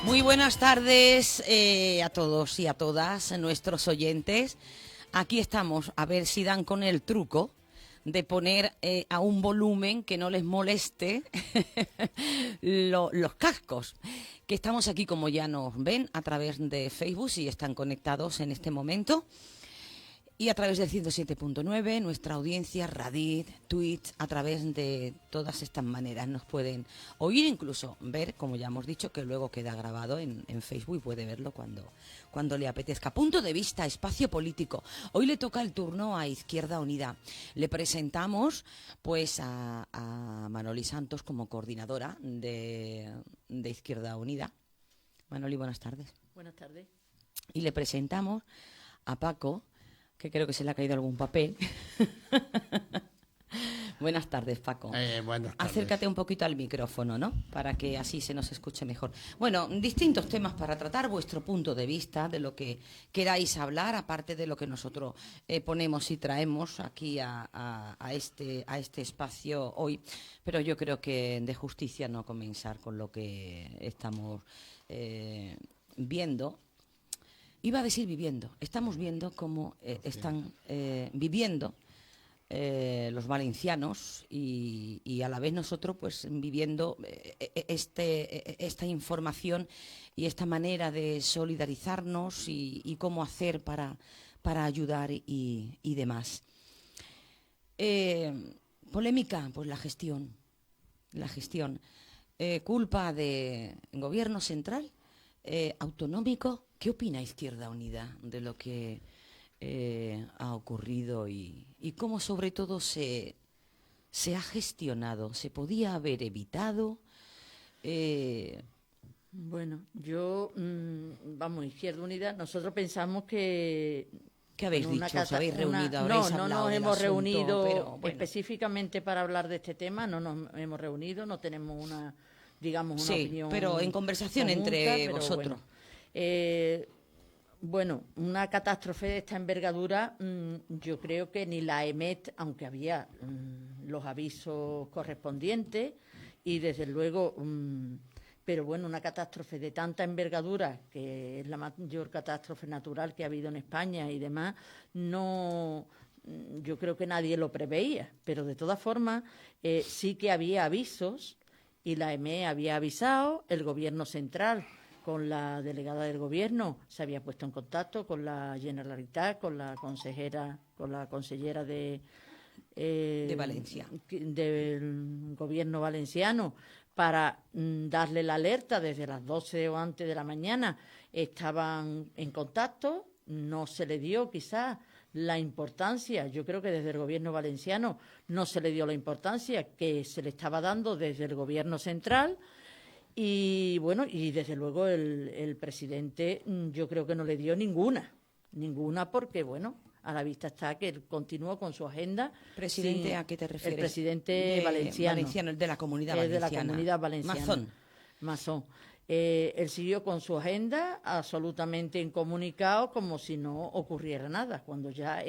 Muy buenas tardes a todos y a todas nuestros oyentes. Aquí estamos a ver si dan con el truco de poner a un volumen que no les moleste los cascos. Que estamos aquí, como ya nos ven, a través de Facebook, si están conectados en este momento. Y a través del 107.9, nuestra audiencia, Radit, Twitch, a través de todas estas maneras nos pueden oír, incluso ver, como ya hemos dicho, que luego queda grabado en Facebook y puede verlo cuando le apetezca. Punto de vista, espacio político. Hoy le toca el turno a Izquierda Unida. Le presentamos pues a Manoli Santos como coordinadora de Izquierda Unida. Manoli, buenas tardes. Buenas tardes. Y le presentamos a Paco, que creo que se le ha caído algún papel. Buenas tardes, Paco. Buenas tardes. Acércate un poquito al micrófono, ¿no? Para que así se nos escuche mejor. Bueno, distintos temas para tratar, vuestro punto de vista, de lo que queráis hablar, aparte de lo que nosotros ponemos y traemos aquí a este espacio hoy. Pero yo creo que de justicia no comenzar con lo que estamos viendo. Iba a decir viviendo. Estamos viendo cómo están viviendo los valencianos y a la vez nosotros pues viviendo esta información y esta manera de solidarizarnos y cómo hacer para ayudar y demás. Polémica, pues la gestión. Culpa de gobierno central, autonómico. ¿Qué opina Izquierda Unida de lo que ha ocurrido y cómo sobre todo se ha gestionado? ¿Se podía haber evitado? Bueno, yo, Izquierda Unida, nosotros pensamos que... ¿Qué habéis dicho? ¿Os habéis reunido? No nos hemos reunido pero, bueno, específicamente para hablar de este tema, no nos hemos reunido, no tenemos una opinión pero en conversación conjunta, entre pero vosotros. Bueno, una catástrofe de esta envergadura, yo creo que ni la EMET, aunque había los avisos correspondientes y desde luego, pero bueno, una catástrofe de tanta envergadura, que es la mayor catástrofe natural que ha habido en España y demás, no, yo creo que nadie lo preveía, pero de todas formas sí que había avisos y la EMET había avisado, el Gobierno central con la delegada del Gobierno se había puesto en contacto con la Generalitat, con la consellera de Valencia, del Gobierno valenciano, para darle la alerta desde las 12 o antes de la mañana. Estaban en contacto, no se le dio quizás la importancia, yo creo que desde el Gobierno valenciano no se le dio la importancia que se le estaba dando desde el Gobierno central. Y bueno, y desde luego el presidente yo creo que no le dio ninguna porque bueno, a la vista está que él continuó con su agenda. ¿Presidente a qué te refieres? El presidente valenciano, el de la Comunidad Valenciana. De la Comunidad Valenciana. Mazón. Él siguió con su agenda absolutamente incomunicado, como si no ocurriera nada, cuando ya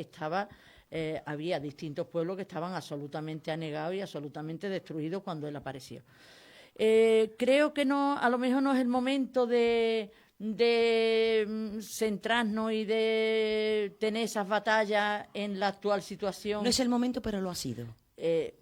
había distintos pueblos que estaban absolutamente anegados y absolutamente destruidos cuando él apareció. Creo que no, a lo mejor no es el momento de centrarnos y de tener esas batallas en la actual situación. No es el momento, pero lo ha sido.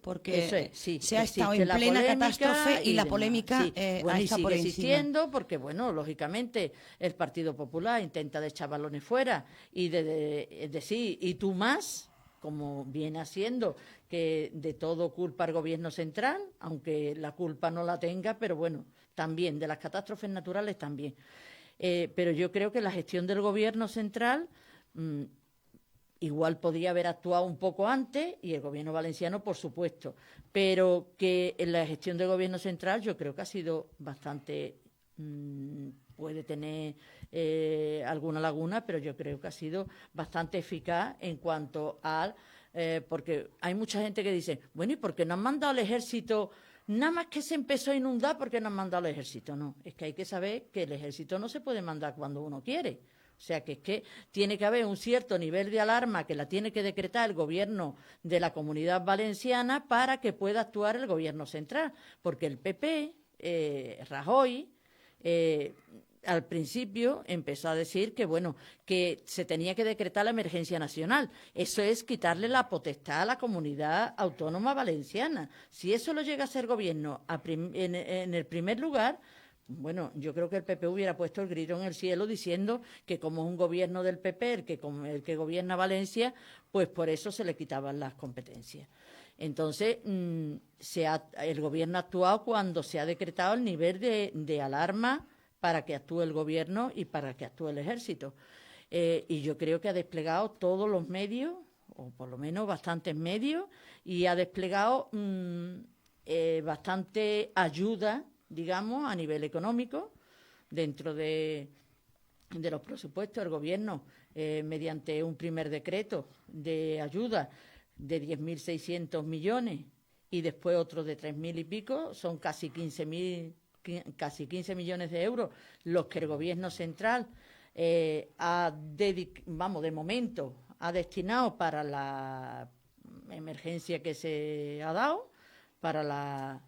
Porque sí, se ha estado en plena catástrofe y la polémica ha estado por existiendo, porque bueno, lógicamente el Partido Popular intenta de echar balones fuera y de decir, y tú más, como viene haciendo, que de todo culpa al Gobierno central, aunque la culpa no la tenga, pero bueno, también de las catástrofes naturales también. Pero yo creo que la gestión del Gobierno central igual podría haber actuado un poco antes, y el Gobierno valenciano, por supuesto, pero que en la gestión del Gobierno central yo creo que ha sido bastante... puede tener alguna laguna, pero yo creo que ha sido bastante eficaz en cuanto al... porque hay mucha gente que dice, bueno, ¿y por qué no han mandado al ejército? Nada más que se empezó a inundar, ¿por qué no han mandado al ejército? No, es que hay que saber que el ejército no se puede mandar cuando uno quiere. O sea, que es que tiene que haber un cierto nivel de alarma que la tiene que decretar el Gobierno de la Comunidad Valenciana para que pueda actuar el Gobierno central. Porque el PP, Rajoy, Al principio empezó a decir que, bueno, que se tenía que decretar la emergencia nacional. Eso es quitarle la potestad a la comunidad autónoma valenciana. Si eso lo llega a hacer gobierno en el primer lugar, bueno, yo creo que el PP hubiera puesto el grito en el cielo diciendo que como es un gobierno del PP, el que gobierna Valencia, pues por eso se le quitaban las competencias. Entonces, el gobierno ha actuado cuando se ha decretado el nivel de alarma para que actúe el gobierno y para que actúe el ejército. Y yo creo que ha desplegado todos los medios, o por lo menos bastantes medios, y ha desplegado bastante ayuda, digamos, a nivel económico, dentro de los presupuestos del gobierno, mediante un primer decreto de ayuda de 10.600 millones y después otro de 3.000 y pico, son casi 15 millones de euros los que el gobierno central de momento ha destinado para la emergencia que se ha dado, para la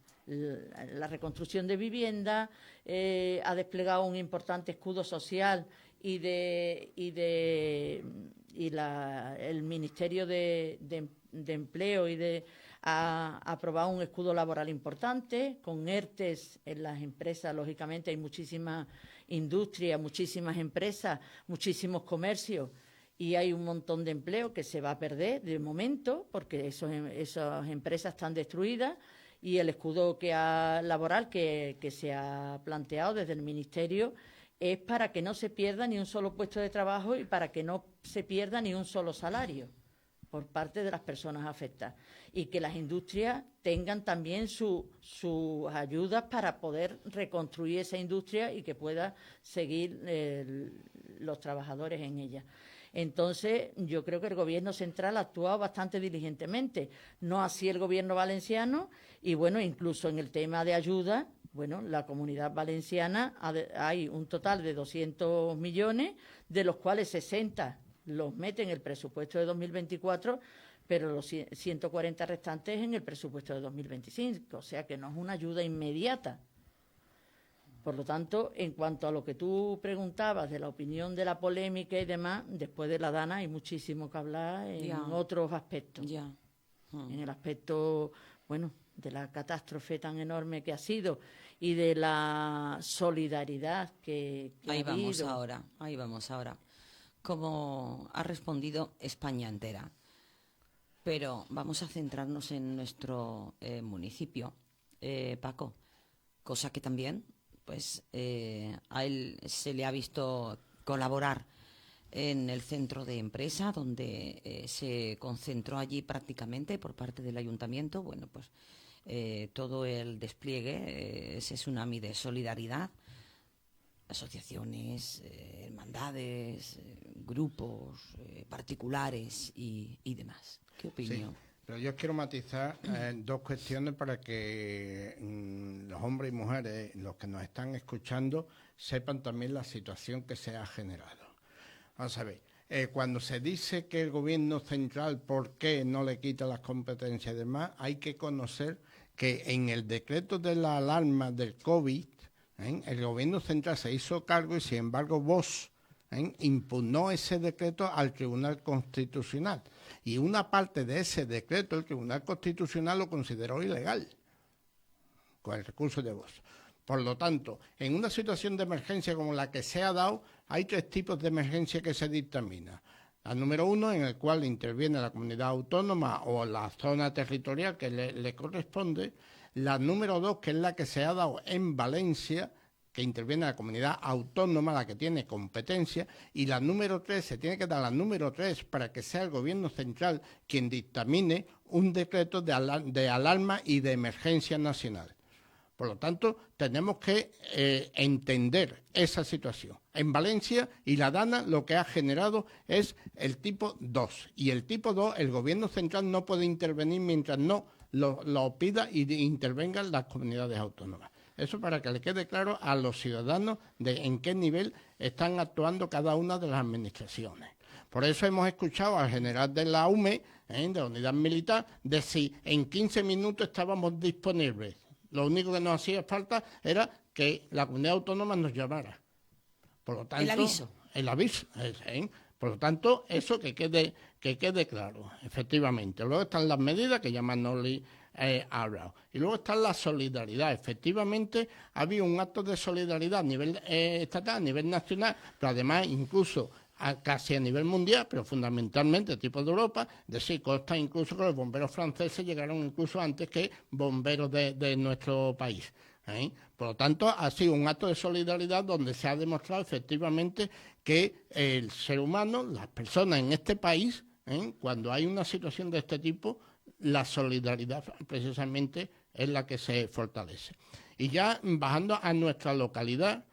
reconstrucción de vivienda, ha desplegado un importante escudo social y el Ministerio de Empleo ha aprobado un escudo laboral importante, con ERTES en las empresas. Lógicamente hay muchísimas industrias, muchísimas empresas, muchísimos comercios, y hay un montón de empleo que se va a perder de momento porque esas empresas están destruidas, y el escudo laboral que se ha planteado desde el Ministerio es para que no se pierda ni un solo puesto de trabajo y para que no se pierda ni un solo salario por parte de las personas afectadas, y que las industrias tengan también sus ayudas para poder reconstruir esa industria y que pueda seguir los trabajadores en ella. Entonces, yo creo que el gobierno central ha actuado bastante diligentemente, no así el gobierno valenciano, y bueno, incluso en el tema de ayuda, bueno, la Comunidad Valenciana hay un total de 200 millones, de los cuales 60 los mete en el presupuesto de 2024, pero los 140 restantes en el presupuesto de 2025, o sea que no es una ayuda inmediata. Por lo tanto, en cuanto a lo que tú preguntabas de la opinión de la polémica y demás, después de la Dana hay muchísimo que hablar en otros aspectos. En el aspecto, bueno, de la catástrofe tan enorme que ha sido y de la solidaridad que ahí ha habido. Ahí vamos ahora. Como ha respondido España entera. Pero vamos a centrarnos en nuestro municipio, Paco, cosa que también pues a él se le ha visto colaborar en el centro de empresa, donde se concentró allí prácticamente por parte del ayuntamiento, bueno, pues todo el despliegue, ese tsunami de solidaridad, asociaciones, hermandades, grupos particulares y demás. ¿Qué opinión? Sí. Pero yo quiero matizar dos cuestiones para que los hombres y mujeres, los que nos están escuchando, sepan también la situación que se ha generado. Vamos a ver, cuando se dice que el gobierno central, ¿por qué no le quita las competencias y demás? Hay que conocer que en el decreto de la alarma del COVID, el gobierno central se hizo cargo y, sin embargo, Vox impugnó ese decreto al Tribunal Constitucional. Y una parte de ese decreto, el Tribunal Constitucional lo consideró ilegal, con el recurso de Vox. Por lo tanto, en una situación de emergencia como la que se ha dado, hay tres tipos de emergencia que se dictamina. La número uno, en el cual interviene la comunidad autónoma o la zona territorial que le corresponde. La número dos, que es la que se ha dado en Valencia, que interviene la comunidad autónoma, la que tiene competencia, y la número 3, se tiene que dar la número 3 para que sea el gobierno central quien dictamine un decreto de alarma y de emergencia nacional. Por lo tanto, tenemos que entender esa situación. En Valencia y la Dana lo que ha generado es el tipo 2, y el tipo 2 el gobierno central no puede intervenir mientras no lo pida y intervengan las comunidades autónomas. Eso para que le quede claro a los ciudadanos de en qué nivel están actuando cada una de las administraciones. Por eso hemos escuchado al general de la UME, de la Unidad Militar, de si en 15 minutos estábamos disponibles. Lo único que nos hacía falta era que la comunidad autónoma nos llamara. Por lo tanto, el aviso. Por lo tanto, eso que quede claro, efectivamente. Luego están las medidas que ya Manoli ha hablado. Y luego está la solidaridad. Efectivamente, había un acto de solidaridad a nivel estatal, a nivel nacional, pero además incluso casi a nivel mundial, pero fundamentalmente tipo de Europa. De sí, consta incluso que los bomberos franceses llegaron incluso antes que bomberos de nuestro país. Por lo tanto, ha sido un acto de solidaridad donde se ha demostrado efectivamente que el ser humano, las personas en este país, cuando hay una situación de este tipo, la solidaridad precisamente es la que se fortalece. Y ya bajando a nuestra localidad,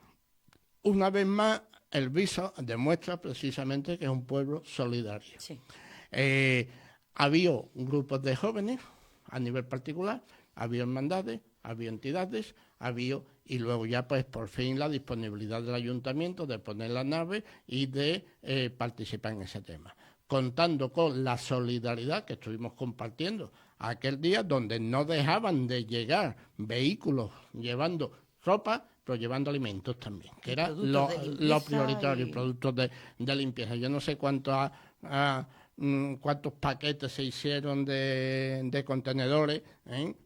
una vez más, el Viso demuestra precisamente que es un pueblo solidario. Sí. Había grupos de jóvenes a nivel particular, había hermandades, había entidades, y luego ya pues por fin la disponibilidad del ayuntamiento de poner la nave y de participar en ese tema, contando con la solidaridad que estuvimos compartiendo aquel día, donde no dejaban de llegar vehículos llevando ropa, pero llevando alimentos también, que era lo prioritario, productos de limpieza. Yo no sé cuántos paquetes se hicieron de contenedores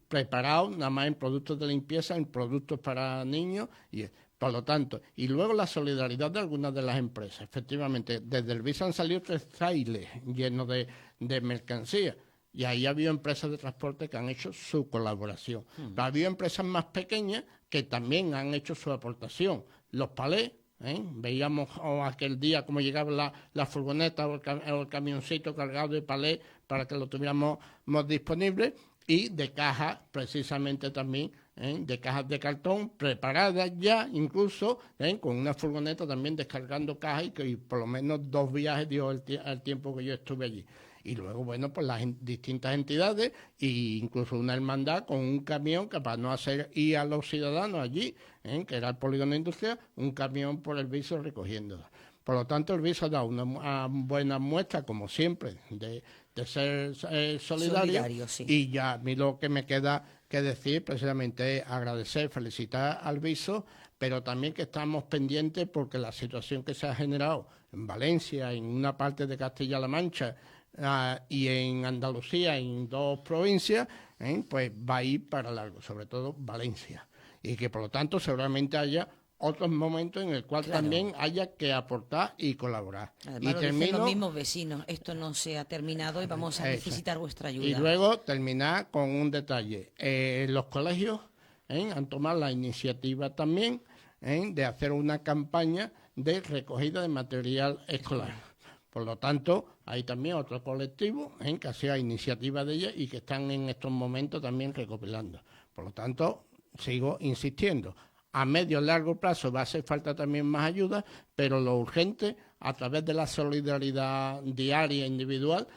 preparados, nada más en productos de limpieza, en productos para niños, y por lo tanto, y luego la solidaridad de algunas de las empresas. Efectivamente, desde el Viso han salido 3 trailers llenos de mercancía. Y ahí ha habido empresas de transporte que han hecho su colaboración. Pero ha habido empresas más pequeñas que también han hecho su aportación. Los palés, veíamos aquel día cómo llegaba la furgoneta o el camioncito cargado de palés para que lo tuviéramos disponible, y de cajas precisamente también, de cajas de cartón preparadas ya, incluso con una furgoneta también descargando cajas, y por lo menos 2 viajes dio el tiempo que yo estuve allí. Y luego, bueno, pues las distintas entidades e incluso una hermandad con un camión que, para no hacer ir a los ciudadanos allí, que era el polígono industrial, un camión por el Viso recogiéndola. Por lo tanto, el Viso da una buena muestra, como siempre, de ser solidario, sí. Y ya a mí lo que me queda que decir precisamente es agradecer, felicitar al Viso, pero también que estamos pendientes porque la situación que se ha generado en Valencia, en una parte de Castilla-La Mancha, y en Andalucía, en 2 provincias, pues va a ir para largo, sobre todo Valencia, y que por lo tanto seguramente haya otros momentos en el cual también haya que aportar y colaborar. Además, lo dicen los mismos vecinos, esto no se ha terminado y vamos a necesitar vuestra ayuda. Y luego terminar con un detalle. Los colegios han tomado la iniciativa también de hacer una campaña de recogida de material escolar. Por lo tanto, hay también otro colectivo que ha sido iniciativa de ellas y que están en estos momentos también recopilando. Por lo tanto, sigo insistiendo. A medio y largo plazo va a hacer falta también más ayuda, pero lo urgente, a través de la solidaridad diaria e individual,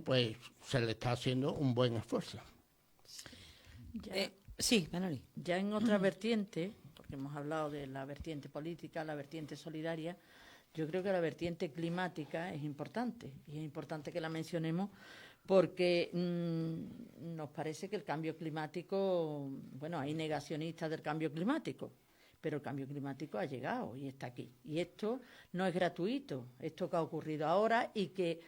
pues se le está haciendo un buen esfuerzo. Sí, Manoli. Ya en otra vertiente, porque hemos hablado de la vertiente política, la vertiente solidaria, yo creo que la vertiente climática es importante, y es importante que la mencionemos porque nos parece que el cambio climático, bueno, hay negacionistas del cambio climático, pero el cambio climático ha llegado y está aquí. Y esto no es gratuito, esto que ha ocurrido ahora y que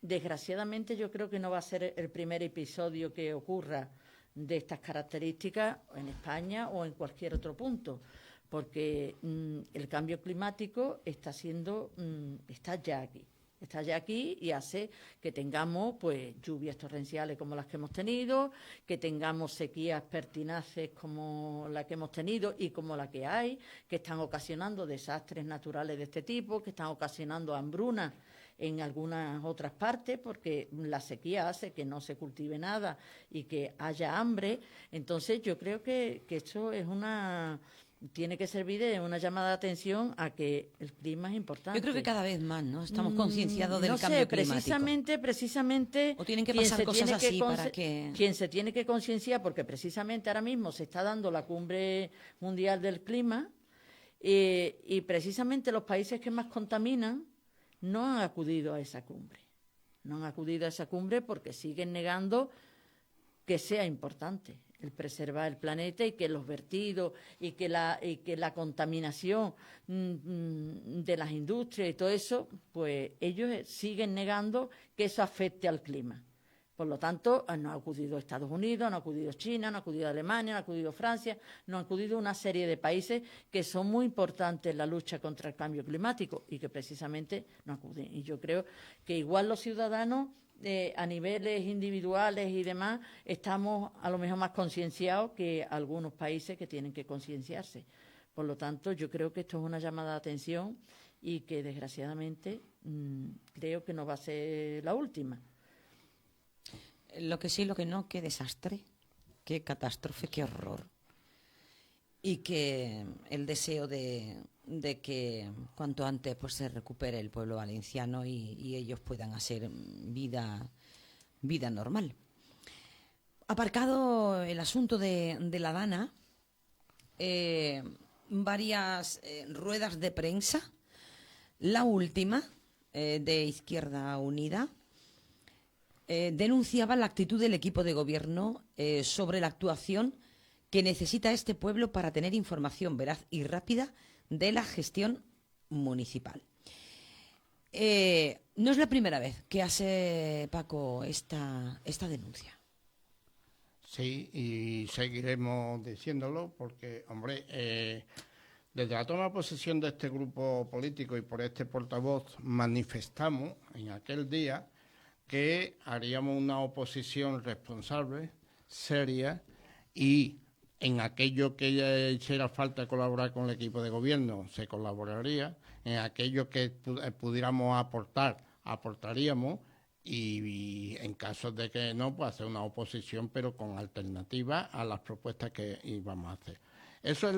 desgraciadamente yo creo que no va a ser el primer episodio que ocurra de estas características en España o en cualquier otro punto, porque el cambio climático está ya aquí y hace que tengamos pues lluvias torrenciales como las que hemos tenido, que tengamos sequías pertinaces como la que hemos tenido y como la que hay, que están ocasionando desastres naturales de este tipo, que están ocasionando hambrunas en algunas otras partes, porque la sequía hace que no se cultive nada y que haya hambre. Entonces yo creo que esto es tiene que servir de una llamada de atención a que el clima es importante. Yo creo que cada vez más, ¿no? Estamos concienciados del cambio climático. Precisamente... O tienen que pasar cosas así para que... Quien se tiene que concienciar, porque precisamente ahora mismo se está dando la cumbre mundial del clima, y precisamente los países que más contaminan no han acudido a esa cumbre. No han acudido a esa cumbre porque siguen negando que sea importante el preservar el planeta y que los vertidos y que la contaminación de las industrias y todo eso, pues ellos siguen negando que eso afecte al clima. Por lo tanto, no ha acudido Estados Unidos, no ha acudido China, no ha acudido Alemania, no ha acudido Francia, no ha acudido una serie de países que son muy importantes en la lucha contra el cambio climático y que precisamente no acuden. Y yo creo que igual los ciudadanos, a niveles individuales y demás, estamos a lo mejor más concienciados que algunos países que tienen que concienciarse. Por lo tanto, yo creo que esto es una llamada de atención y que desgraciadamente creo que no va a ser la última. Lo que sí, lo que no, qué desastre, qué catástrofe, qué horror. Y que el deseo de que cuanto antes pues se recupere el pueblo valenciano y ellos puedan hacer vida normal. Aparcado el asunto de la Dana, varias ruedas de prensa. La última, de Izquierda Unida, denunciaba la actitud del equipo de gobierno sobre la actuación que necesita este pueblo para tener información veraz y rápida de la gestión municipal. No es la primera vez que hace Paco esta denuncia. Sí, y seguiremos diciéndolo porque, hombre, desde la toma de posesión de este grupo político y por este portavoz manifestamos en aquel día que haríamos una oposición responsable, seria, y en aquello que hiciera falta colaborar con el equipo de gobierno, se colaboraría, en aquello que pudiéramos aportar, aportaríamos, y en caso de que no, pues hacer una oposición, pero con alternativa a las propuestas que íbamos a hacer. Eso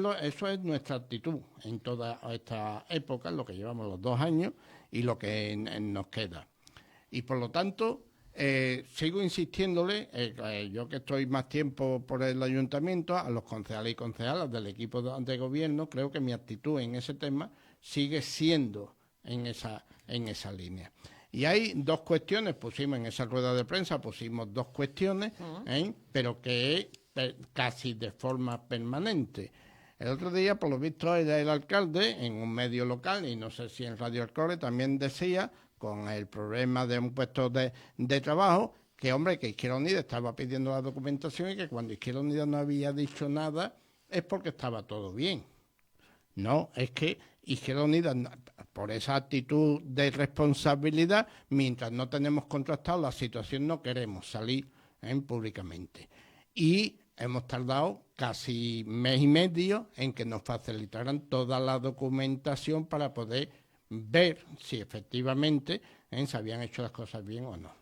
es nuestra actitud en toda esta época, lo que llevamos los 2 años y lo que nos queda. Y por lo tanto, sigo insistiéndole, yo que estoy más tiempo por el ayuntamiento, a los concejales y concejalas del equipo de gobierno, creo que mi actitud en ese tema sigue siendo en esa línea. Y hay 2 cuestiones, pusimos en esa rueda de prensa, 2 cuestiones, pero que casi de forma permanente. El otro día, por lo visto, el alcalde, en un medio local, y no sé si en Radio Alcore, también decía, con el problema de un puesto de trabajo, que, hombre, que Izquierda Unida estaba pidiendo la documentación y que cuando Izquierda Unida no había dicho nada es porque estaba todo bien. No, es que Izquierda Unida, por esa actitud de responsabilidad, mientras no tenemos contrastado la situación, no queremos salir públicamente. Y hemos tardado casi 1 mes y medio en que nos facilitaran toda la documentación para poder ver si efectivamente se habían hecho las cosas bien o no.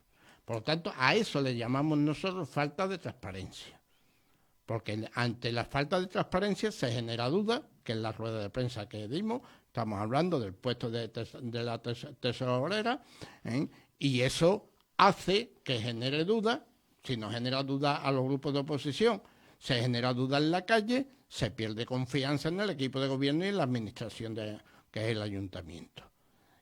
Por lo tanto, a eso le llamamos nosotros falta de transparencia. Porque ante la falta de transparencia se genera duda, que en la rueda de prensa que dimos, estamos hablando del puesto de la tesorera, y eso hace que genere duda. Si no genera duda a los grupos de oposición, se genera duda en la calle, se pierde confianza en el equipo de gobierno y en la administración que es el ayuntamiento.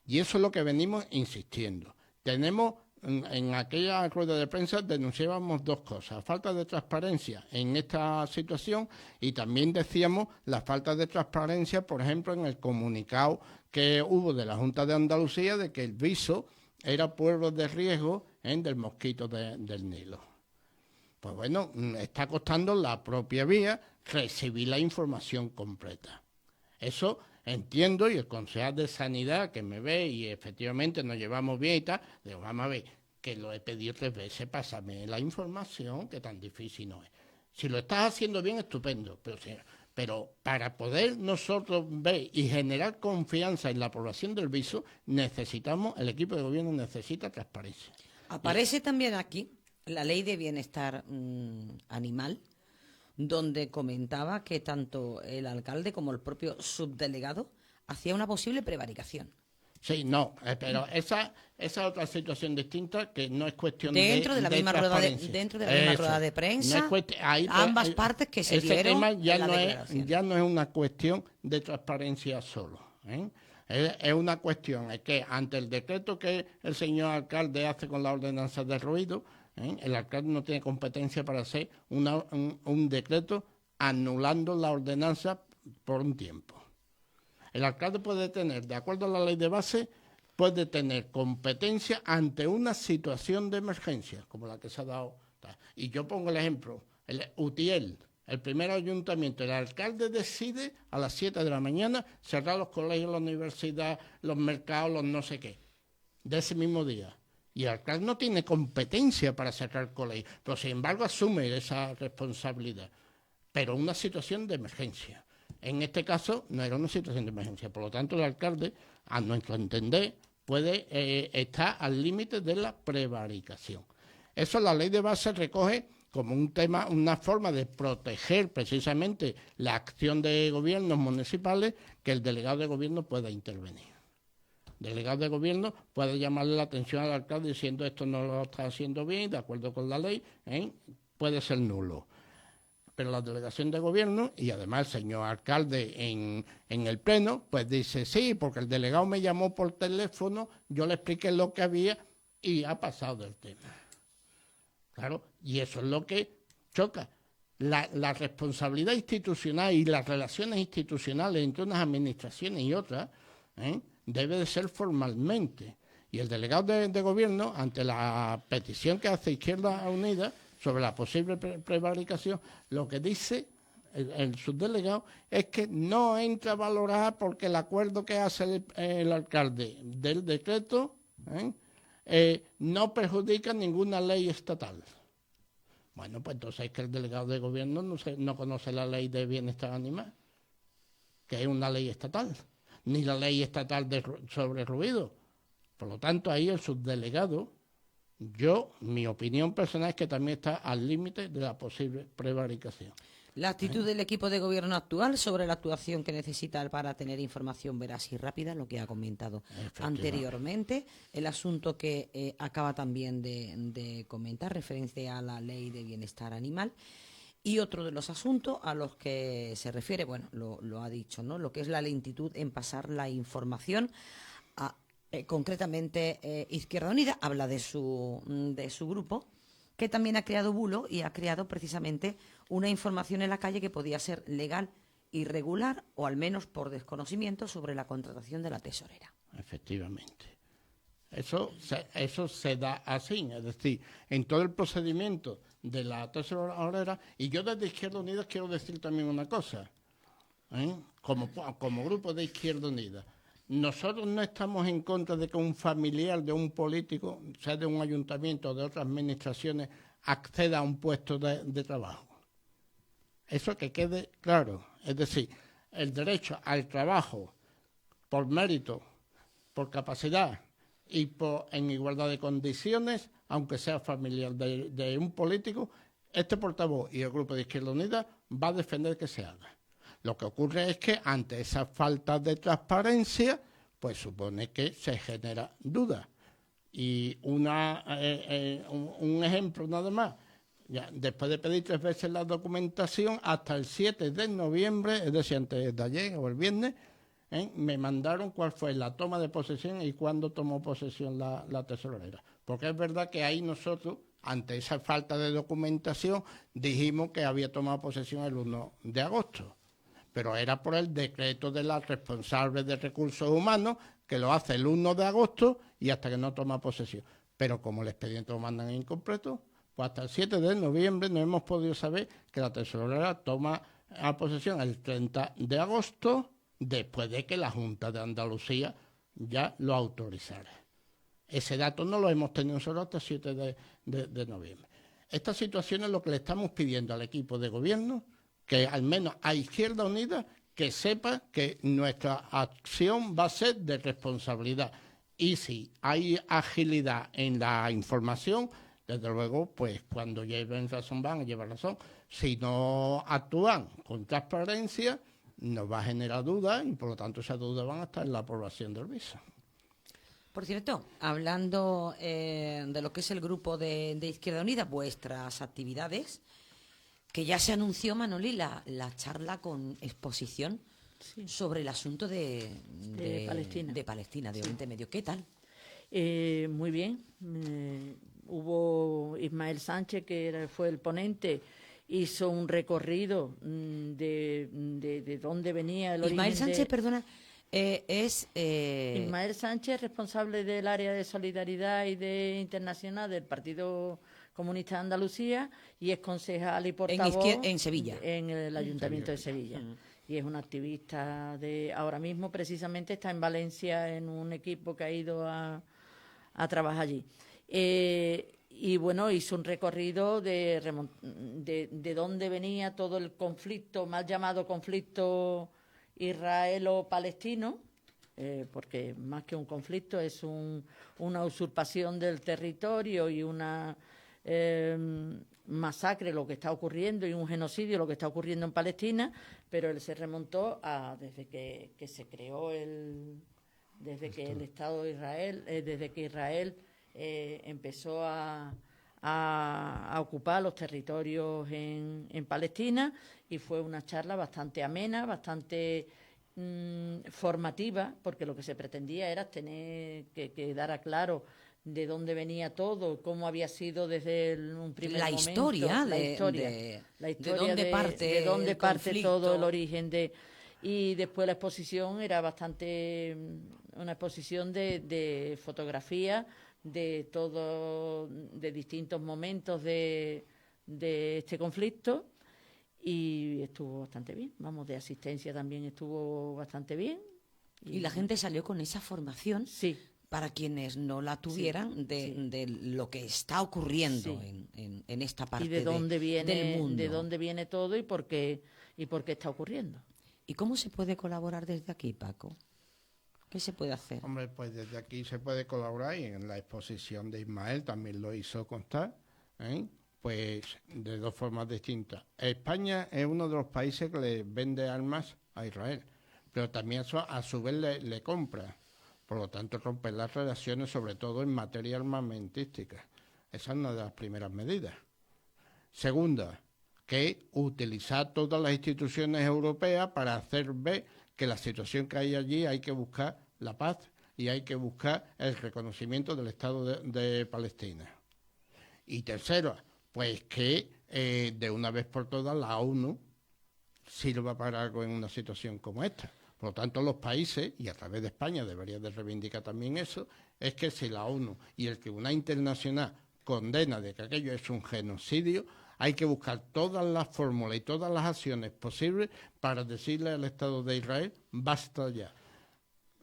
Y eso es lo que venimos insistiendo. Tenemos, en aquella rueda de prensa denunciábamos 2 cosas: falta de transparencia en esta situación, y también decíamos la falta de transparencia, por ejemplo, en el comunicado que hubo de la Junta de Andalucía de que el Viso era pueblo de riesgo del mosquito del Nilo. Pues bueno, está costando la propia vía recibir la información completa. Eso entiendo, y el concejal de Sanidad que me ve y efectivamente nos llevamos bien y tal, digo, vamos a ver, que lo he pedido 3 veces, pásame la información, que tan difícil no es. Si lo estás haciendo bien, estupendo, pero para poder nosotros ver y generar confianza en la población del Viso, el equipo de gobierno necesita transparencia. Aparece también aquí la Ley de Bienestar Animal, donde comentaba que tanto el alcalde como el propio subdelegado hacía una posible prevaricación. Sí, no, pero esa es otra situación distinta, que no es cuestión dentro de la misma rueda de prensa, no es ambas partes que se dieron tema ya no es una cuestión de transparencia solo, es una cuestión, es que ante el decreto que el señor alcalde hace con la ordenanza de ruido, El alcalde no tiene competencia para hacer un decreto anulando la ordenanza por un tiempo. El alcalde puede tener, de acuerdo a la ley de base, puede tener competencia ante una situación de emergencia, como la que se ha dado. Y yo pongo el ejemplo, el Utiel, el primer ayuntamiento, el alcalde decide a las 7 de la mañana cerrar los colegios, la universidad, los mercados, los no sé qué, de ese mismo día. Y el alcalde no tiene competencia para cerrar el colegio, pero sin embargo asume esa responsabilidad. Pero una situación de emergencia. En este caso no era una situación de emergencia, por lo tanto el alcalde, a nuestro entender, puede estar al límite de la prevaricación. Eso la ley de base recoge como un tema, una forma de proteger precisamente la acción de gobiernos municipales, que el delegado de gobierno pueda intervenir. El delegado de gobierno puede llamarle la atención al alcalde diciendo esto no lo está haciendo bien, de acuerdo con la ley, puede ser nulo. Pero la delegación de gobierno, y además el señor alcalde en el pleno, pues dice, sí, porque el delegado me llamó por teléfono, yo le expliqué lo que había y ha pasado del tema. Claro, y eso es lo que choca. La responsabilidad institucional y las relaciones institucionales entre unas administraciones y otras debe de ser formalmente. Y el delegado de gobierno, ante la petición que hace Izquierda Unida sobre la posible prevaricación, lo que dice el subdelegado es que no entra a valorar porque el acuerdo que hace el alcalde del decreto no perjudica ninguna ley estatal. Bueno, pues entonces es que el delegado de gobierno no conoce la ley de bienestar animal, que es una ley estatal, ni la ley estatal sobre ruido. Por lo tanto, ahí el subdelegado, mi opinión personal es que también está al límite de la posible prevaricación. La actitud del equipo de gobierno actual sobre la actuación que necesita para tener información veraz y rápida, lo que ha comentado anteriormente, el asunto que acaba también de comentar, referencia a la ley de bienestar animal, y otro de los asuntos a los que se refiere, bueno, lo ha dicho, ¿no? Lo que es la lentitud en pasar la información a concretamente Izquierda Unida, habla de su grupo, que también ha creado bulo y ha creado precisamente una información en la calle que podía ser legal, irregular o al menos por desconocimiento sobre la contratación de la tesorera. Efectivamente. Eso se da así, es decir, en todo el procedimiento de la tesorera, y yo desde Izquierda Unida quiero decir también una cosa, como grupo de Izquierda Unida. Nosotros no estamos en contra de que un familiar de un político, sea de un ayuntamiento o de otras administraciones, acceda a un puesto de trabajo. Eso que quede claro. Es decir, el derecho al trabajo por mérito, por capacidad y en igualdad de condiciones, aunque sea familiar de un político, este portavoz y el Grupo de Izquierda Unida va a defender que se haga. Lo que ocurre es que ante esa falta de transparencia, pues supone que se genera duda. Y un ejemplo nada más, ya, después de pedir 3 veces la documentación, hasta el 7 de noviembre, es decir, antes de ayer o el viernes, me mandaron cuál fue la toma de posesión y cuándo tomó posesión la tesorera. Porque es verdad que ahí nosotros, ante esa falta de documentación, dijimos que había tomado posesión el 1 de agosto. Pero era por el decreto de la responsable de recursos humanos, que lo hace el 1 de agosto y hasta que no toma posesión. Pero como el expediente lo mandan incompleto, pues hasta el 7 de noviembre no hemos podido saber que la tesorera toma a posesión el 30 de agosto, después de que la Junta de Andalucía ya lo autorizara. Ese dato no lo hemos tenido nosotros hasta el 7 de noviembre. Esta situación es lo que le estamos pidiendo al equipo de gobierno, que al menos a Izquierda Unida, que sepa que nuestra acción va a ser de responsabilidad. Y si hay agilidad en la información, desde luego, pues cuando lleven razón van a llevar razón. Si no actúan con transparencia, nos va a generar dudas y por lo tanto esas dudas van a estar en la aprobación del viso. Por cierto, hablando de lo que es el grupo de Izquierda Unida, vuestras actividades, que ya se anunció, Manoli, la charla con exposición sobre el asunto de Palestina. De Palestina, de Oriente Medio. ¿Qué tal? Muy bien. hubo Ismael Sánchez, fue el ponente, hizo un recorrido de dónde venía el origen. Ismael Sánchez, perdona, es... Ismael Sánchez, responsable del área de solidaridad y de internacional del Partido Comunista de Andalucía, y es concejal y portavoz en Sevilla, en el Ayuntamiento de Sevilla. Y es un activista ahora mismo precisamente está en Valencia en un equipo que ha ido a trabajar allí. Y bueno, hizo un recorrido de dónde venía todo el conflicto, mal llamado conflicto israelo-palestino, porque más que un conflicto es una usurpación del territorio y una masacre lo que está ocurriendo y un genocidio lo que está ocurriendo en Palestina, pero él se remontó desde que se creó desde que el Estado de Israel, desde que Israel empezó a ocupar los territorios en Palestina, y fue una charla bastante amena, bastante formativa, porque lo que se pretendía era tener que dar a claro de dónde venía todo, cómo había sido desde un primer momento. La historia de dónde parte todo el origen y después la exposición era una exposición de fotografía de distintos momentos de este conflicto, y estuvo bastante bien. De asistencia también estuvo bastante bien. Y la gente salió con esa formación. Sí. Para quienes no la tuvieran, de lo que está ocurriendo en esta parte del mundo. De dónde viene todo y por qué está ocurriendo. ¿Y cómo se puede colaborar desde aquí, Paco? ¿Qué se puede hacer? Hombre, pues desde aquí se puede colaborar, y en la exposición de Ismael también lo hizo constar, pues de dos formas distintas. España es uno de los países que le vende armas a Israel, pero también a su vez le compra. Por lo tanto, romper las relaciones, sobre todo en materia armamentística. Esa es una de las primeras medidas. Segunda, que utilizar todas las instituciones europeas para hacer ver que la situación que hay allí hay que buscar la paz y hay que buscar el reconocimiento del Estado de Palestina. Y tercero, pues que de una vez por todas la ONU sirva para algo en una situación como esta. Por lo tanto, los países, y a través de España debería de reivindicar también eso, es que si la ONU y el Tribunal Internacional condena de que aquello es un genocidio, hay que buscar todas las fórmulas y todas las acciones posibles para decirle al Estado de Israel, basta ya.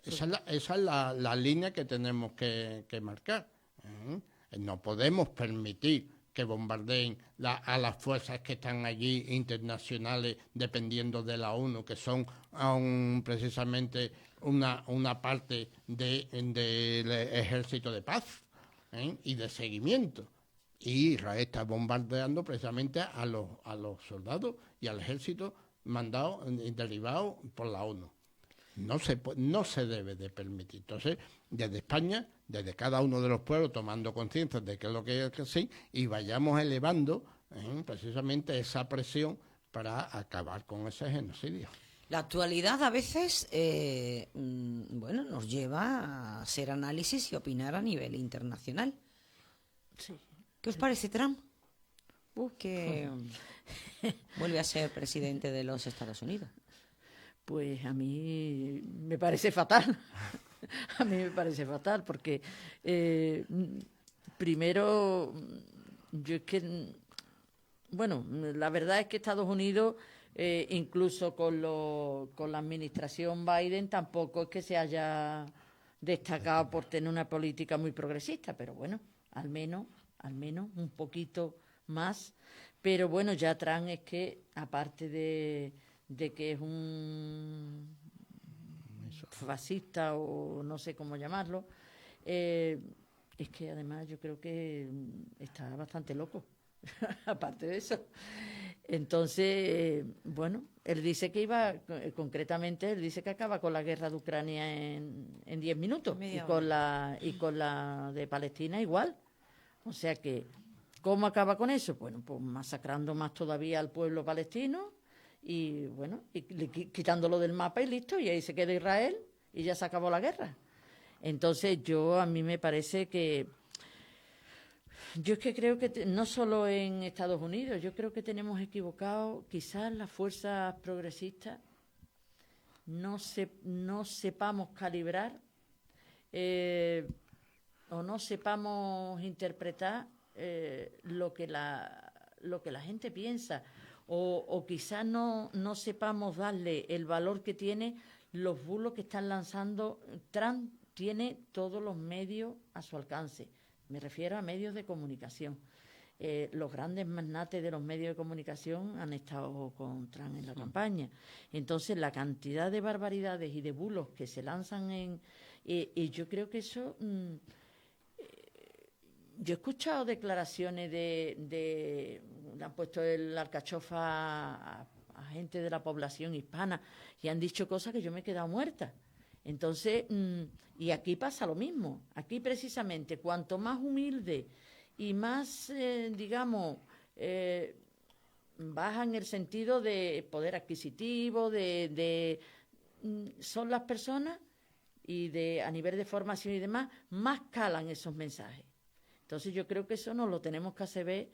Esa es la línea que tenemos que marcar. No podemos permitir que bombardeen a las fuerzas que están allí internacionales dependiendo de la ONU, que son precisamente una parte del ejército de paz y de seguimiento. Y Israel está bombardeando precisamente a los soldados y al ejército mandado y derivado por la ONU. No se debe de permitir. Entonces, desde España, desde cada uno de los pueblos, tomando conciencia de qué es lo que es que sí, y vayamos elevando precisamente esa presión para acabar con ese genocidio. La actualidad a veces nos lleva a hacer análisis y opinar a nivel internacional. Sí. ¿Qué os parece Trump? Que vuelve a ser presidente de los Estados Unidos. Pues a mí me parece fatal. A mí me parece fatal porque, primero, yo es que, la verdad es que Estados Unidos, incluso con la administración Biden, tampoco es que se haya destacado por tener una política muy progresista, pero bueno, al menos un poquito más. Pero bueno, ya Trump es que, aparte de que es un fascista o no sé cómo llamarlo, es que además yo creo que está bastante loco, aparte de eso. Entonces, él dice que concretamente, él dice que acaba con la guerra de Ucrania en 10 minutos y con la de Palestina igual. O sea que, ¿cómo acaba con eso? Bueno, pues masacrando más todavía al pueblo palestino y quitándolo del mapa y listo, y ahí se queda Israel y ya se acabó la guerra. Entonces a mí me parece que Yo es que creo que no solo en Estados Unidos, yo creo que tenemos equivocado, quizás las fuerzas progresistas no sepamos calibrar o no sepamos interpretar lo que la gente piensa, o quizás no sepamos darle el valor que tiene los bulos que están lanzando. Trump tiene todos los medios a su alcance, me refiero a medios de comunicación. Los grandes magnates de los medios de comunicación han estado con Trump en la campaña. Entonces, la cantidad de barbaridades y de bulos que se lanzan y yo creo que eso... yo he escuchado declaraciones le han puesto el alcachofa a gente de la población hispana y han dicho cosas que yo me he quedado muerta. Entonces, y aquí pasa lo mismo. Aquí precisamente, cuanto más humilde y más, baja en el sentido de poder adquisitivo, son las personas y a nivel de formación y demás, más calan esos mensajes. Entonces yo creo que eso nos lo tenemos que hacer ver.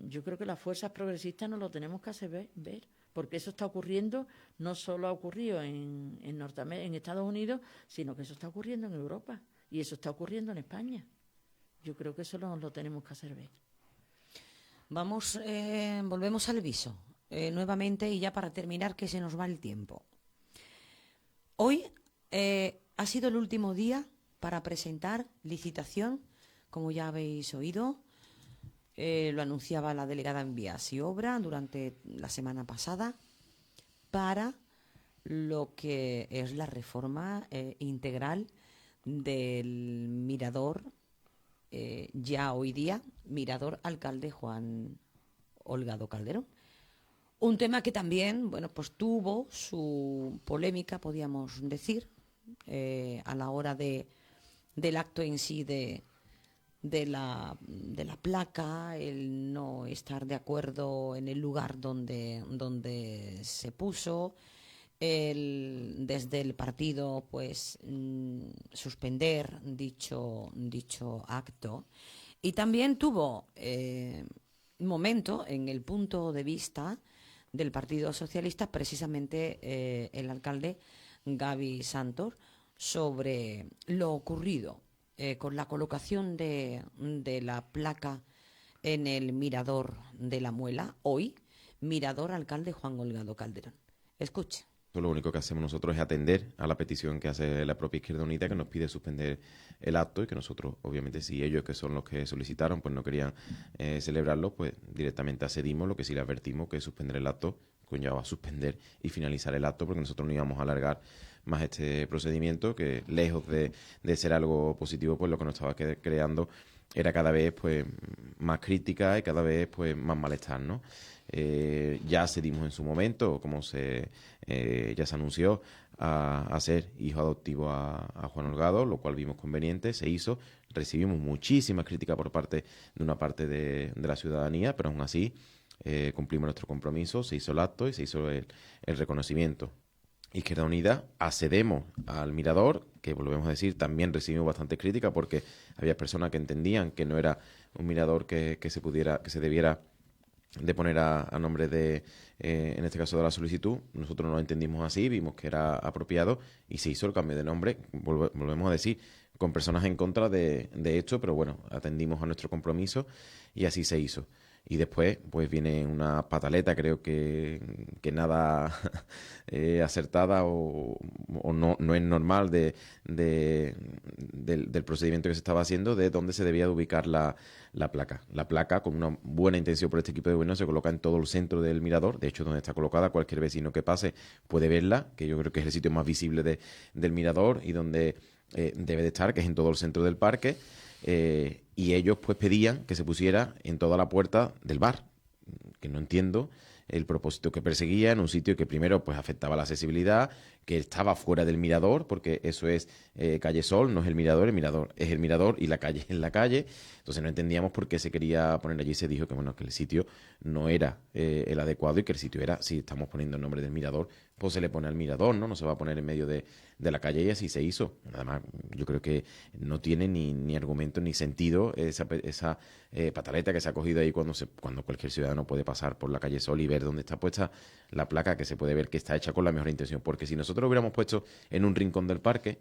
Yo creo que las fuerzas progresistas nos lo tenemos que hacer ver, porque eso está ocurriendo, no solo ha ocurrido en Estados Unidos, sino que eso está ocurriendo en Europa y eso está ocurriendo en España. Yo creo que eso nos lo tenemos que hacer ver. Volvemos al viso nuevamente, y ya para terminar, que se nos va el tiempo. Hoy ha sido el último día para presentar licitación, como ya habéis oído. Lo anunciaba la delegada en Vías y Obra durante la semana pasada, para lo que es la reforma integral del mirador, ya hoy día, mirador Alcalde Juan Olgado Calderón. Un tema que también, pues tuvo su polémica, podríamos decir, a la hora del acto en sí de la placa, el no estar de acuerdo en el lugar donde se puso, desde el partido suspender dicho acto. Y también tuvo un momento en el punto de vista del Partido Socialista, precisamente el alcalde Gavi Santos, sobre lo ocurrido con la colocación de la placa en el mirador de la Muela, hoy mirador Alcalde Juan Olgado Calderón. Escuche. Lo único que hacemos nosotros es atender a la petición que hace la propia Izquierda Unida, que nos pide suspender el acto, y que nosotros, obviamente, si ellos, que son los que solicitaron, pues no querían celebrarlo, pues directamente accedimos. Lo que sí le advertimos que suspender el acto conlleva suspender y finalizar el acto, porque nosotros no íbamos a alargar más este procedimiento, que lejos de ser algo positivo, pues lo que nos estaba creando era cada vez pues más crítica y cada vez pues más malestar, ¿no? Ya cedimos en su momento, como ya se anunció, a ser hijo adoptivo a Juan Olgado, lo cual vimos conveniente, se hizo. Recibimos muchísimas críticas por parte de una parte de la ciudadanía, pero aún así cumplimos nuestro compromiso, se hizo el acto y se hizo el reconocimiento. Izquierda Unida accedemos al mirador, que volvemos a decir, también recibimos bastante crítica, porque había personas que entendían que no era un mirador que se debiera de poner a nombre de, en este caso, de la solicitud. Nosotros no lo entendimos así, vimos que era apropiado y se hizo el cambio de nombre, volvemos a decir, con personas en contra de esto, pero bueno, atendimos a nuestro compromiso y así se hizo. Y después pues viene una pataleta, creo que nada acertada o no es normal del procedimiento que se estaba haciendo, de dónde se debía de ubicar la placa. La placa, con una buena intención por este equipo de gobierno, se coloca en todo el centro del mirador. De hecho, donde está colocada, cualquier vecino que pase puede verla, que yo creo que es el sitio más visible del mirador y donde debe de estar, que es en todo el centro del parque. Y ellos pues pedían que se pusiera en toda la puerta del bar, que no entiendo el propósito que perseguía en un sitio que primero pues afectaba la accesibilidad, que estaba fuera del mirador, porque eso es calle Sol, no es el mirador es el mirador y la calle es la calle. Entonces no entendíamos por qué se quería poner allí. Se dijo que bueno, que el sitio no era el adecuado y que el sitio era, si estamos poniendo el nombre del mirador, pues se le pone al mirador, ¿no? No se va a poner en medio de la calle, y así se hizo. Además, yo creo que no tiene ni argumento ni sentido esa pataleta que se ha cogido ahí cuando cualquier ciudadano puede pasar por la calle Sol y ver dónde está puesta la placa, que se puede ver que está hecha con la mejor intención. Porque si nosotros lo hubiéramos puesto en un rincón del parque,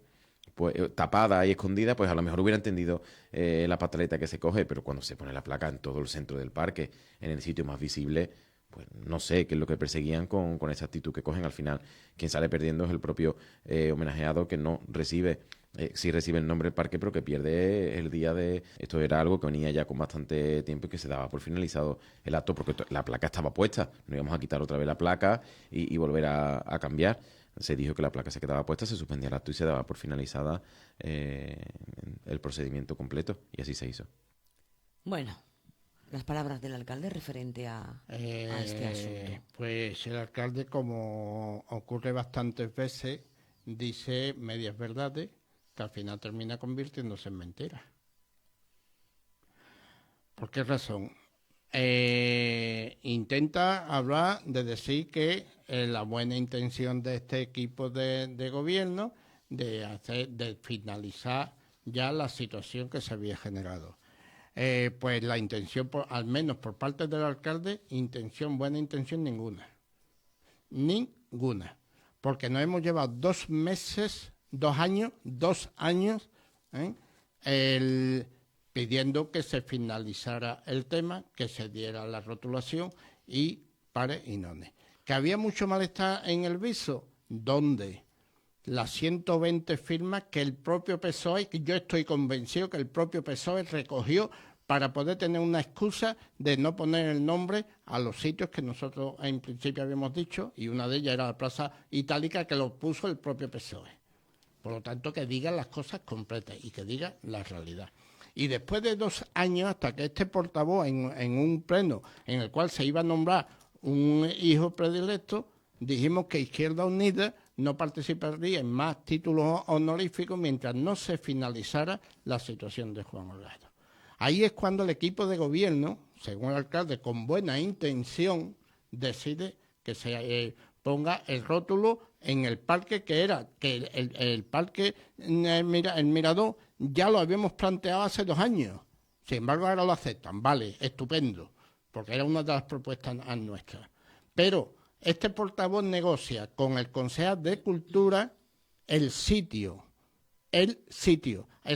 pues tapada y escondida, pues a lo mejor hubiera entendido la pataleta que se coge, pero cuando se pone la placa en todo el centro del parque, en el sitio más visible, pues no sé qué es lo que perseguían con esa actitud que cogen. Al final, quien sale perdiendo es el propio homenajeado, que no recibe, sí recibe el nombre del parque, pero que pierde el día de... Esto era algo que venía ya con bastante tiempo y que se daba por finalizado el acto, porque la placa estaba puesta. No íbamos a quitar otra vez la placa y volver a cambiar. Se dijo que la placa se quedaba puesta, se suspendía el acto y se daba por finalizada el procedimiento completo, y así se hizo. Bueno, las palabras del alcalde referente a este asunto. Pues el alcalde, como ocurre bastantes veces, dice medias verdades que al final termina convirtiéndose en mentiras. ¿Por qué razón? Intenta hablar de decir que la buena intención de este equipo de gobierno de finalizar ya la situación que se había generado. Pues la intención, al menos por parte del alcalde, buena intención ninguna. Ninguna. Porque nos hemos llevado 2 meses, 2 años, pidiendo que se finalizara el tema, que se diera la rotulación y pare y none. ¿Que había mucho malestar en el viso? ¿Dónde? Las 120 firmas que el propio PSOE, que yo estoy convencido que el propio PSOE recogió para poder tener una excusa de no poner el nombre a los sitios que nosotros en principio habíamos dicho, y una de ellas era la Plaza Itálica, que lo puso el propio PSOE. Por lo tanto, que diga las cosas completas y que diga la realidad. Y después de 2 años, hasta que este portavoz, en un pleno en el cual se iba a nombrar un hijo predilecto, dijimos que Izquierda Unida no participaría en más títulos honoríficos mientras no se finalizara la situación de Juan Holgado. Ahí es cuando el equipo de gobierno, según el alcalde, con buena intención, decide que se ponga el rótulo en el parque, que el parque, el Mirador, ya lo habíamos planteado hace 2 años. Sin embargo, ahora lo aceptan. Vale, estupendo, porque era una de las propuestas nuestras. Pero este portavoz negocia con el concejal de Cultura el sitio. El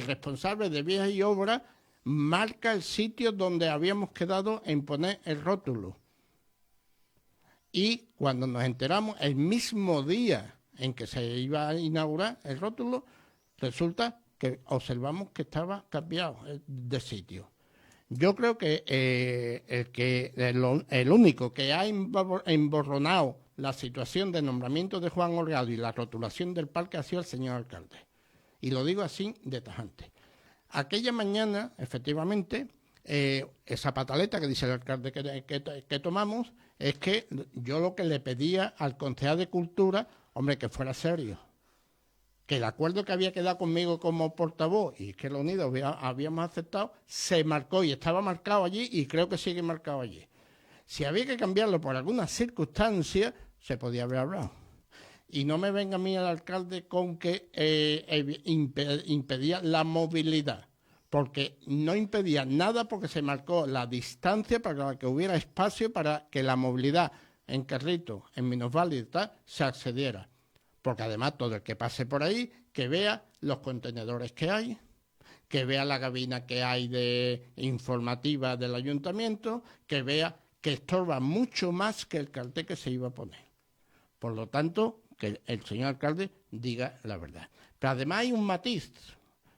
responsable de vías y obras marca el sitio donde habíamos quedado en poner el rótulo. Y cuando nos enteramos, el mismo día en que se iba a inaugurar el rótulo, resulta que observamos que estaba cambiado de sitio. Yo creo que el único que ha emborronado la situación de nombramiento de Juan Holgado y la rotulación del parque ha sido el señor alcalde. Y lo digo así de tajante. Aquella mañana, efectivamente, esa pataleta que dice el alcalde que tomamos, es que yo lo que le pedía al concejal de Cultura, hombre, que fuera serio. Que el acuerdo que había quedado conmigo como portavoz y que los Unidos habíamos aceptado, se marcó y estaba marcado allí y creo que sigue marcado allí. Si había que cambiarlo por alguna circunstancia, se podía haber hablado. Y no me venga a mí el alcalde con que impedía la movilidad, porque no impedía nada, porque se marcó la distancia para que hubiera espacio para que la movilidad en carrito, en minusválido y tal, se accediera. Porque además todo el que pase por ahí, que vea los contenedores que hay, que vea la cabina que hay de informativa del ayuntamiento, que vea que estorba mucho más que el cartel que se iba a poner. Por lo tanto, que el señor alcalde diga la verdad. Pero además hay un matiz,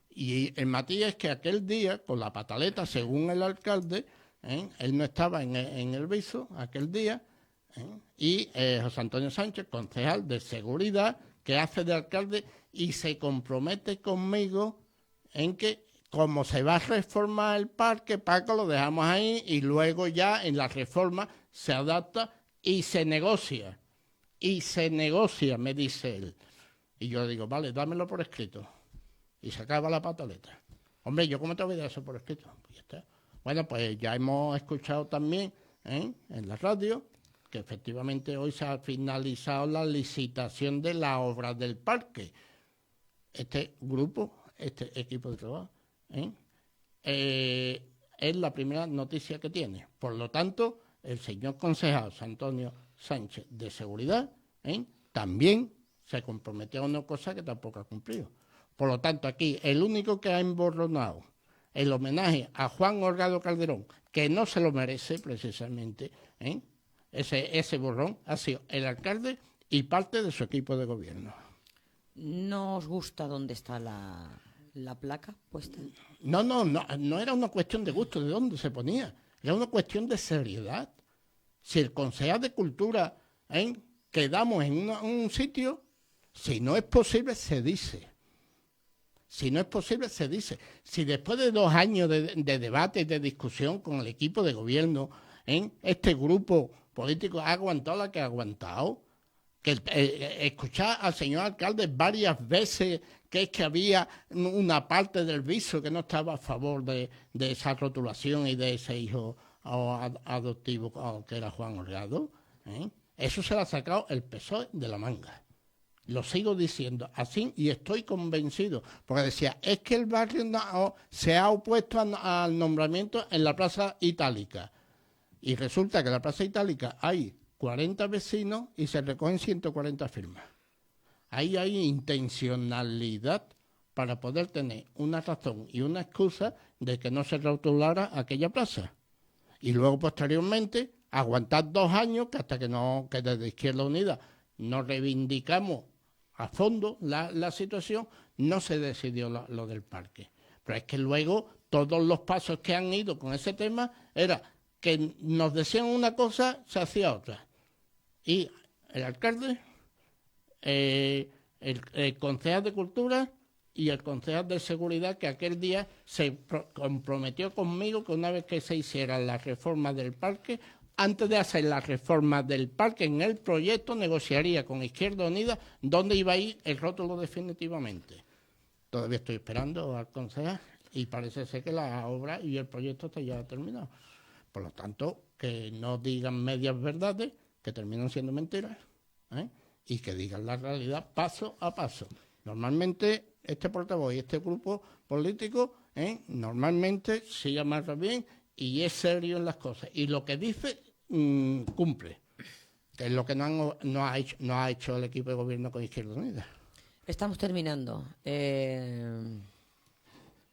y el matiz es que aquel día, con la pataleta, según el alcalde, él no estaba en el viso aquel día, y José Antonio Sánchez, concejal de Seguridad, que hace de alcalde y se compromete conmigo en que como se va a reformar el parque, Paco, lo dejamos ahí y luego ya en la reforma se adapta y se negocia, me dice él. Y yo le digo, vale, dámelo por escrito. Y se acaba la pataleta. Hombre, ¿yo cómo te voy a dar eso por escrito? Pues ya está. Bueno, pues ya hemos escuchado también en la radio que efectivamente hoy se ha finalizado la licitación de la obra del parque. Este grupo, este equipo de trabajo, es la primera noticia que tiene. Por lo tanto, el señor concejal Antonio Sánchez de Seguridad también se comprometió a una cosa que tampoco ha cumplido. Por lo tanto, aquí el único que ha emborronado el homenaje a Juan Orgado Calderón, que no se lo merece precisamente, ese borrón ha sido el alcalde y parte de su equipo de gobierno. ¿No os gusta dónde está la placa puesta? No era una cuestión de gusto, de dónde se ponía, era una cuestión de seriedad. Si el concejal de Cultura quedamos en un sitio, si no es posible, se dice. Si no es posible, se dice. Si después de 2 años de debate y de discusión con el equipo de gobierno, este grupo político ha aguantado la que ha aguantado, que escuchar al señor alcalde varias veces que es que había una parte del viso que no estaba a favor de esa rotulación y de ese hijo adoptivo que era Juan Orgado, eso se lo ha sacado el PSOE de la manga. Lo sigo diciendo así y estoy convencido, porque decía, es que el barrio se ha opuesto al nombramiento en la Plaza Itálica. Y resulta que en la Plaza Itálica hay 40 vecinos y se recogen 140 firmas. Ahí hay intencionalidad para poder tener una razón y una excusa de que no se rotulara aquella plaza. Y luego, posteriormente, aguantar 2 años que hasta que desde Izquierda Unida nos reivindicamos a fondo la situación, no se decidió lo del parque. Pero es que luego todos los pasos que han ido con ese tema era que nos decían una cosa, se hacía otra. Y el alcalde, el concejal de Cultura y el concejal de Seguridad, que aquel día se comprometió conmigo que una vez que se hiciera la reforma del parque, antes de hacer la reforma del parque en el proyecto, negociaría con Izquierda Unida dónde iba a ir el rótulo definitivamente. Todavía estoy esperando al concejal y parece ser que la obra y el proyecto está ya terminado. Por lo tanto, que no digan medias verdades, que terminan siendo mentiras, y que digan la realidad paso a paso. Normalmente, este portavoz y este grupo político, normalmente se amarra bien y es serio en las cosas. Y lo que dice, cumple, que es lo que no ha hecho el equipo de gobierno con Izquierda Unida. Estamos terminando.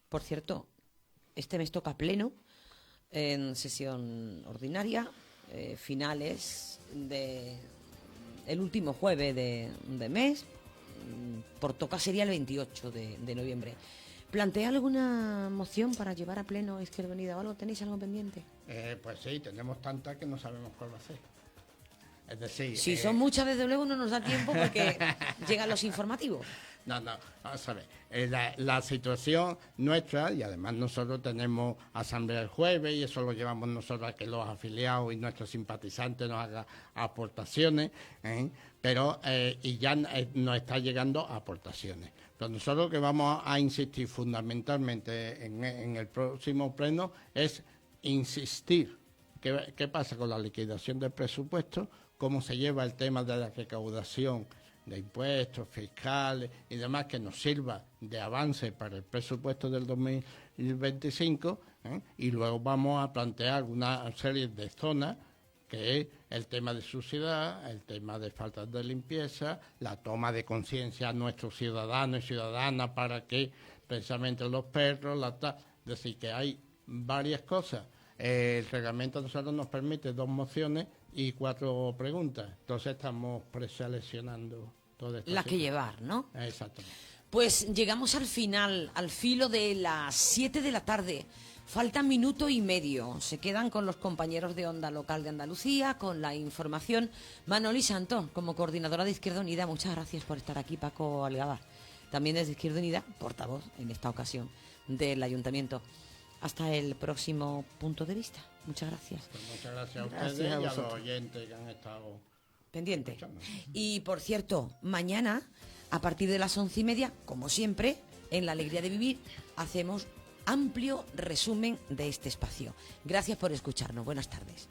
Por cierto, este mes toca pleno, en sesión ordinaria, finales el último jueves de mes, por toca sería el 28 de noviembre. ¿Plantea alguna moción para llevar a pleno Izquierda Unida o algo? ¿Tenéis algo pendiente? Pues sí, tenemos tantas que no sabemos cuál va a ser. Es decir... Si son muchas, desde luego no nos da tiempo porque llegan los informativos. No, vamos a ver. La situación nuestra, y además nosotros tenemos asamblea el jueves y eso lo llevamos nosotros a que los afiliados y nuestros simpatizantes nos hagan aportaciones, pero y ya nos está llegando aportaciones. Pero nosotros lo que vamos a insistir fundamentalmente en el próximo pleno es insistir qué pasa con la liquidación del presupuesto, cómo se lleva el tema de la recaudación de impuestos, fiscales y demás, que nos sirva de avance para el presupuesto del 2025, y luego vamos a plantear una serie de zonas, que es el tema de suciedad, el tema de faltas de limpieza, la toma de conciencia a nuestros ciudadanos y ciudadanas para que precisamente los perros, es decir, que hay varias cosas. El reglamento a nosotros nos permite 2 mociones y 4 preguntas. Entonces estamos preseleccionando todas estas. La que llevar, ¿no? Exactamente. Pues llegamos al final, al filo de las 7 de la tarde. Falta 1 minuto y medio. Se quedan con los compañeros de Onda Local de Andalucía, con la información. Manoli Santón, como coordinadora de Izquierda Unida, muchas gracias por estar aquí. Paco Algabar, también desde Izquierda Unida, portavoz en esta ocasión del Ayuntamiento. Hasta el próximo punto de vista. Muchas gracias. Pues muchas gracias a ustedes y a los oyentes que han estado pendiente. escuchando. Y por cierto, mañana A partir de las 11:30, como siempre, en La Alegría de Vivir, hacemos amplio resumen de este espacio. Gracias por escucharnos. Buenas tardes.